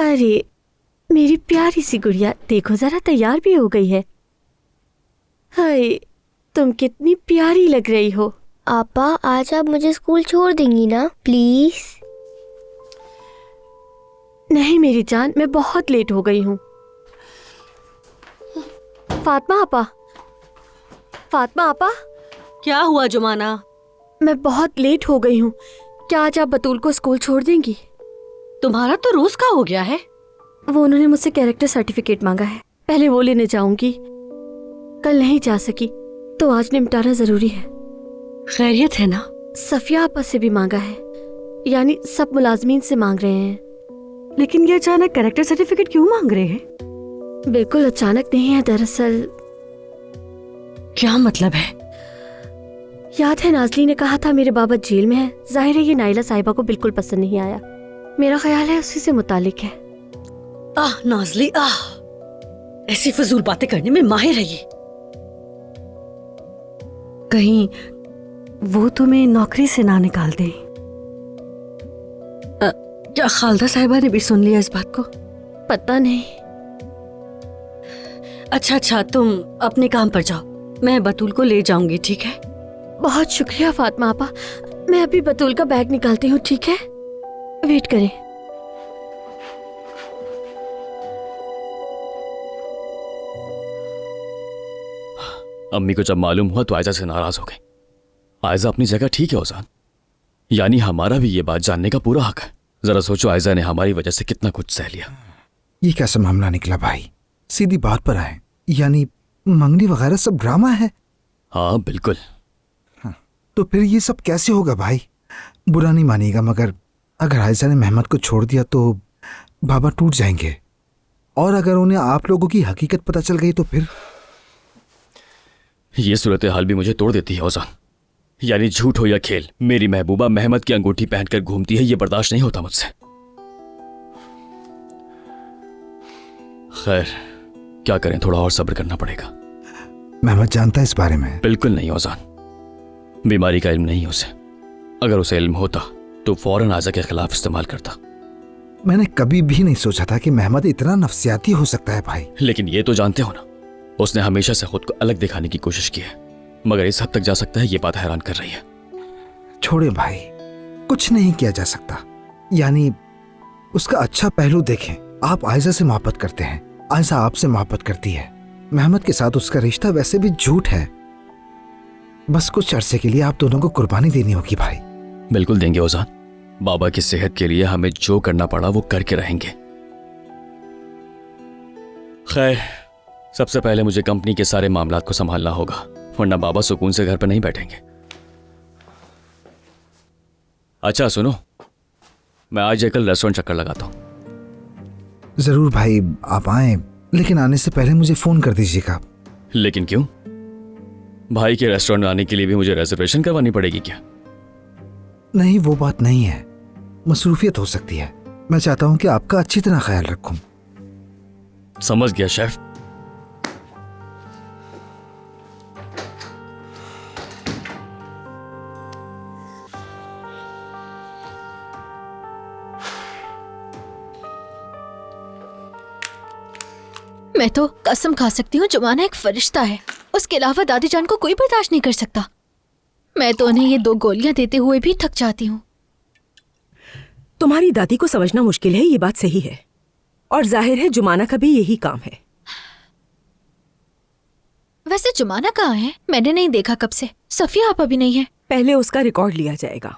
अरे मेरी प्यारी सी गुड़िया, देखो जरा तैयार भी हो गई है। हाय, तुम कितनी प्यारी लग रही हो। आपा, आज आप मुझे स्कूल छोड़ देंगी ना प्लीज? नहीं मेरी जान, मैं बहुत लेट हो गई हूँ। फातिमा आपा, फातिमा आपा। क्या हुआ जुमाना? मैं बहुत लेट हो गई हूँ, क्या आज आप बतूल को स्कूल छोड़ देंगी? तुम्हारा तो रोज का हो गया है। वो उन्होंने मुझसे कैरेक्टर सर्टिफिकेट मांगा है, पहले वो लेने जाऊंगी। कल नहीं जा सकी तो आज निपटाना जरूरी है। खैरियत है ना? सफिया आपा से भी मांगा है, यानी सब मुलाजमीन से मांग रहे हैं। लेकिन ये अचानक कैरेक्टर सर्टिफिकेट क्यों मांग रहे हैं? बिल्कुल अचानक नहीं है, दरअसल। क्या मतलब है? याद है नाजली ने कहा था मेरे बाबा जेल में है। जाहिर है ये नाइला साहिबा को बिल्कुल पसंद नहीं आया। मेरा ख्याल है उसी से मुतालिक है। नाजली ऐसी फजूल बातें करने में माहिर है ये। कहीं वो तुम्हें नौकरी से ना निकाल दे। क्या खालदा साहिबा ने भी सुन लिया इस बात को? पता नहीं। अच्छा, तुम अपने काम पर जाओ, मैं बतूल को ले जाऊंगी, ठीक है? बहुत शुक्रिया फातिमा आपा, मैं अभी बतूल का बैग निकालती हूँ, ठीक है? वेट करें। अम्मी को जब मालूम हुआ तो आयजा से नाराज हो गई। आयजा अपनी जगह ठीक है ओजान, यानी हमारा भी ये बात जानने का पूरा हक है। जरा सोचो आयजा ने हमारी वजह से कितना कुछ सह लिया। ये कैसा मामला निकला भाई? सीधी बात पर आए, यानी मंगनी वगैरह सब ड्रामा है? हाँ बिल्कुल। तो फिर ये सब कैसे होगा भाई? बुरा नहीं मानिएगा, मगर अगर आयजा ने मेहमद को छोड़ दिया तो बाबा टूट जाएंगे, और अगर उन्हें आप लोगों की हकीकत पता चल गई तो फिर? ये सूरत हाल भी मुझे तोड़ देती है ओजान। यानी झूठ हो या खेल, मेरी महबूबा मेहमद की अंगूठी पहनकर घूमती है, ये बर्दाश्त नहीं होता मुझसे। खैर क्या करें, थोड़ा और सब्र करना पड़ेगा। मेहमद जानता है इस बारे में? बिल्कुल नहीं ओजान, बीमारी का इल्म नहीं उसे। अगर उसे इल्म होता तो फौरन आयजा के खिलाफ इस्तेमाल करता। मैंने कभी भी नहीं सोचा था कि मेहमद इतना नफसियाती हो सकता है भाई। लेकिन ये तो जानते हो ना, उसने हमेशा से खुद को अलग दिखाने की कोशिश की है, मगर इस हद तक जा सकता है, ये बात हैरान कर रही है। छोड़े भाई, कुछ नहीं किया जा सकता। यानी उसका अच्छा पहलू देखें। आप आयजा से मोहब्बत करते हैं, आयजा आपसे मोहब्बत करती है। मेहमद के साथ उसका रिश्ता वैसे भी झूठ है। बस कुछ अरसे के लिए आप दोनों को कुर्बानी देनी होगी भाई। बिल्कुल देंगे ओजान, बाबा की सेहत के लिए हमें जो करना पड़ा वो करके रहेंगे। खैर सबसे पहले मुझे कंपनी के सारे मामलात को संभालना होगा, वरना बाबा सुकून से घर पर नहीं बैठेंगे। अच्छा सुनो, मैं आज कल रेस्टोरेंट चक्कर लगाता हूं। जरूर भाई, आप आए, लेकिन आने से पहले मुझे फोन कर दीजिएगा। लेकिन क्यों? भाई के रेस्टोरेंट में आने के लिए भी मुझे रिजर्वेशन करवानी पड़ेगी क्या? नहीं, वो बात नहीं है, मसरूफियत हो सकती है। मैं चाहता हूं कि आपका अच्छी तरह ख्याल रखूं। समझ गया शेफ। मैं तो कसम खा सकती हूँ जुमाना एक फरिश्ता है, उसके अलावा दादी जान को कोई बर्दाश्त नहीं कर सकता। मैं तो उन्हें ये 2 गोलियां देते हुए भी थक जाती हूँ। तुम्हारी दादी को समझना मुश्किल है, ये बात सही है, और जाहिर है जुमाना का भी यही काम है। वैसे जुमाना कहाँ है? मैंने नहीं देखा कब से। सफिया आपा भी नहीं है। पहले उसका रिकॉर्ड लिया जाएगा।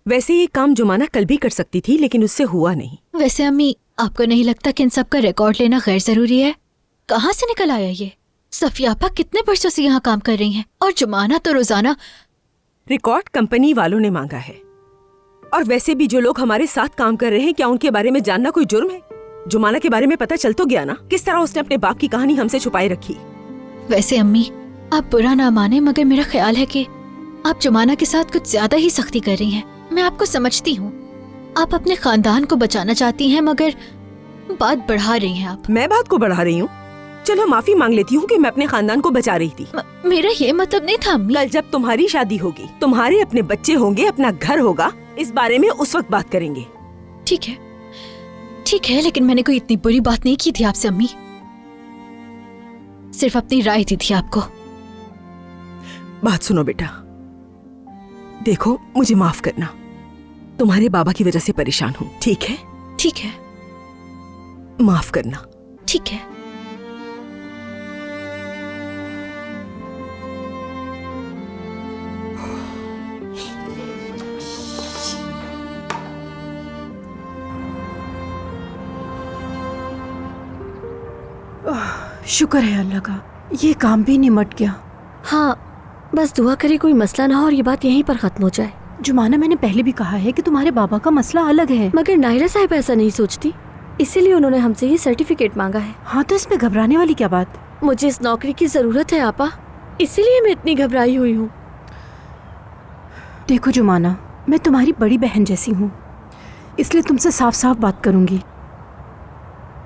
वैसे ये काम जुमाना कल भी कर सकती थी, लेकिन उससे हुआ नहीं। वैसे अम्मी, आपको नहीं लगता कि इन सब का रिकॉर्ड लेना गैर जरूरी है? कहाँ से निकल आया ये? सफिया आपा कितने वर्षों से यहाँ काम कर रही हैं, और जुमाना तो रोजाना। रिकॉर्ड कंपनी वालों ने मांगा है, और वैसे भी जो लोग हमारे साथ काम कर रहे हैं, क्या उनके बारे में जानना कोई जुर्म है? जुमाना के बारे में पता चल तो गया ना, किस तरह उसने अपने बाप की कहानी हमसे छुपाई रखी। वैसे अम्मी, आप बुरा ना माने, मगर मेरा ख्याल है कि आप जुमाना के साथ कुछ ज्यादा ही सख्ती कर रही हैं। मैं आपको समझती हूँ, आप अपने खानदान को बचाना चाहती हैं, मगर बात बढ़ा रही हैं आप। मैं बात को बढ़ा रही हूँ? चलो माफी मांग लेती हूँ कि मैं अपने खानदान को बचा रही थी। मेरा ये मतलब नहीं था अम्मी। कल जब तुम्हारी शादी होगी, तुम्हारे अपने बच्चे होंगे, अपना घर होगा, इस बारे में उस वक्त बात करेंगे। ठीक है, ठीक है, लेकिन मैंने कोई इतनी बुरी बात नहीं की थी आपसे अम्मी। सिर्फ अपनी राय दी थी आपको। बात सुनो बेटा, देखो मुझे माफ करना, तुम्हारे बाबा की वजह से परेशान हूँ, ठीक है? ठीक है, माफ करना। ठीक है। शुक्र है अल्लाह का, ये काम भी निमट गया। हाँ, बस दुआ करे कोई मसला ना हो और ये बात यहीं पर खत्म हो जाए। जुमाना, मैंने पहले भी कहा है कि तुम्हारे बाबा का मसला अलग है। मगर नायरा साहिब ऐसा नहीं सोचती, इसीलिए उन्होंने हमसे ये सर्टिफिकेट मांगा है। हाँ, तो इसमें घबराने वाली क्या बात? मुझे इस नौकरी की जरूरत है आपा, इसीलिए मैं इतनी घबराई हुई हूँ। देखो जुमाना, मैं तुम्हारी बड़ी बहन जैसी हूँ, इसलिए तुमसे साफ साफ बात करूंगी।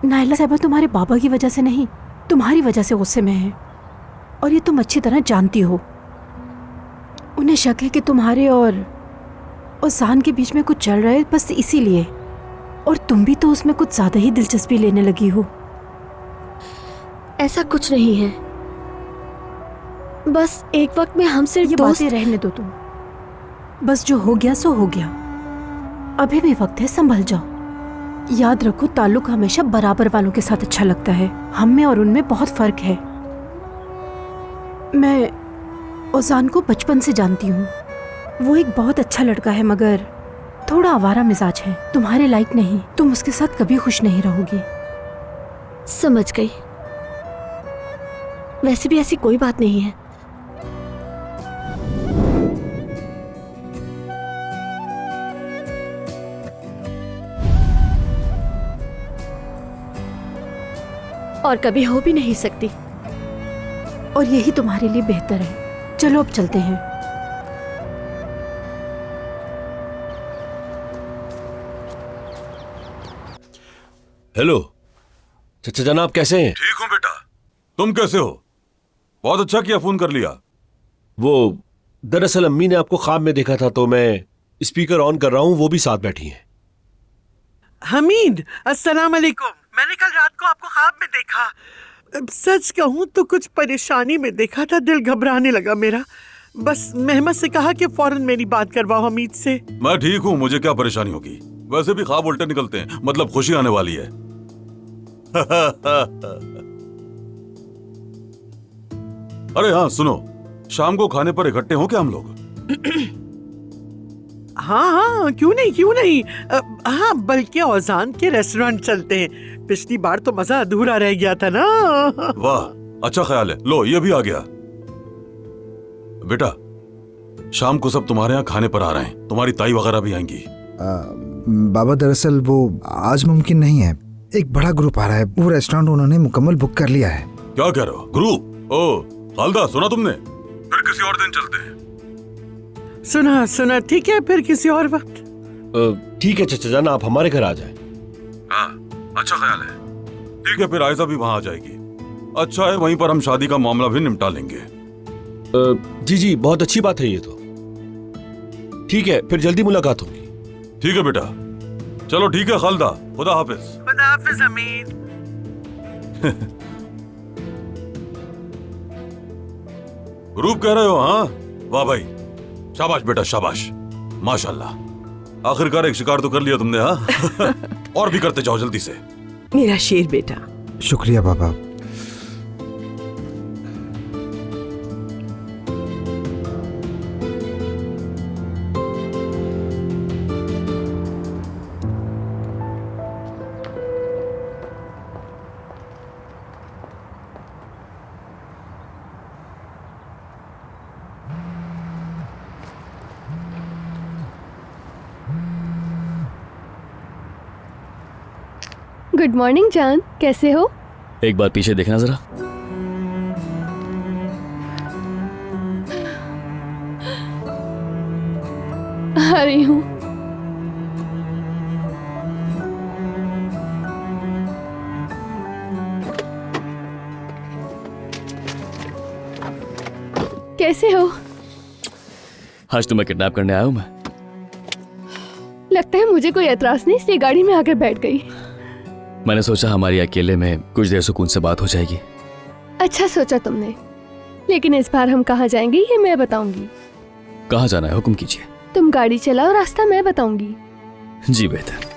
नायला साहिबा तुम्हारे बाबा की वजह से नहीं, तुम्हारी वजह से गुस्से में है, और ये तुम अच्छी तरह जानती हो। उन्हें शक है कि तुम्हारे और जान के बीच में कुछ चल रहा है, बस इसीलिए। और तुम भी तो उसमें कुछ ज्यादा ही दिलचस्पी लेने लगी हो। ऐसा कुछ नहीं है, बस एक वक्त में हम सिर्फ ये दोस्त। बातें रहने दो तुम, बस जो हो गया सो हो गया। अभी भी वक्त है, संभल जाओ। याद रखो, ताल्लुक हमेशा बराबर वालों के साथ अच्छा लगता है। हम में और उनमें बहुत फर्क है। मैं ओजान को बचपन से जानती हूँ, वो एक बहुत अच्छा लड़का है, मगर थोड़ा आवारा मिजाज है, तुम्हारे लायक नहीं। तुम उसके साथ कभी खुश नहीं रहोगी। समझ गई, वैसे भी ऐसी कोई बात नहीं है। और कभी हो भी नहीं सकती। और यही तुम्हारे लिए बेहतर है। चलो अब चलते हैं। हेलो चाचा जनाब, कैसे हैं? ठीक हूँ बेटा, तुम कैसे हो? बहुत अच्छा किया फोन कर लिया। वो दरअसल अम्मी ने आपको ख्वाब में देखा था, तो मैं स्पीकर ऑन कर रहा हूँ, वो भी साथ बैठी हैं। हमीद, अस्सलाम वालेकुम। मैंने कल रात को आपको ख्वाब में देखा। सच कहूँ तो कुछ परेशानी में देखा था, दिल घबराने लगा मेरा। बस मेहमद से कहा कि फौरन मेरी बात करवाओ हमीद से। मैं ठीक हूँ, मुझे क्या परेशानी होगी? वैसे भी ख्वाब उल्टे निकलते हैं, मतलब खुशी आने वाली है। अरे हाँ सुनो, शाम को खाने पर इकट्ठे हो क्या हम लोग? हाँ हाँ, क्यों नहीं क्यों नहीं। हाँ, बल्कि औजान के रेस्टोरेंट चलते हैं। पिछली बार तो मजा अधूरा रह गया था ना। वाह, अच्छा ख्याल है। लो ये भी आ गया। बेटा, शाम को सब तुम्हारे यहाँ खाने पर आ रहे हैं, तुम्हारी ताई वगैरह भी आएंगी। बाबा दरअसल वो आज मुमकिन नहीं है, एक बड़ा ग्रुप आ रहा है, वो रेस्टोरेंट उन्होंने मुकम्मल बुक कर लिया है। क्या कह रहे हो? ग्रुप? ओ खालदा, सुना तुमने? फिर किसी और दिन चलते हैं। सुना सुना, ठीक है, फिर किसी और वक्त। ठीक है चाचा जान, आप हमारे घर आ जाए। हाँ, अच्छा ख्याल है। ठीक है, फिर आयजा भी वहां आ जाएगी। अच्छा है, वहीं पर हम शादी का मामला भी निपटा लेंगे। जी जी, बहुत अच्छी बात है ये तो। ठीक है, फिर जल्दी मुलाकात होगी। ठीक है बेटा, चलो ठीक है खालदा, खुदा हाफिज। खुदा हाफिज हमीद। ग्रुप कह रहे हो? हाँ वाह भाई, शाबाश बेटा शाबाश, माशाल्लाह। आखिरकार एक शिकार तो कर लिया तुमने। हाँ और भी करते जाओ जल्दी से। मेरा शेर बेटा। शुक्रिया बाबा। गुड मॉर्निंग जान, कैसे हो? एक बार पीछे देखना जरा। आ रही हूँ। कैसे हो? आज तुम्हें किडनैप करने आया हूँ मैं। लगता है मुझे कोई एतराज नहीं, इसलिए गाड़ी में आकर बैठ गई। मैंने सोचा हमारी अकेले में कुछ देर सुकून से बात हो जाएगी। अच्छा सोचा तुमने, लेकिन इस बार हम कहाँ जाएंगे ये मैं बताऊंगी। कहाँ जाना है, हुक्म कीजिए। तुम गाड़ी चलाओ, रास्ता मैं बताऊंगी। जी बेहतर।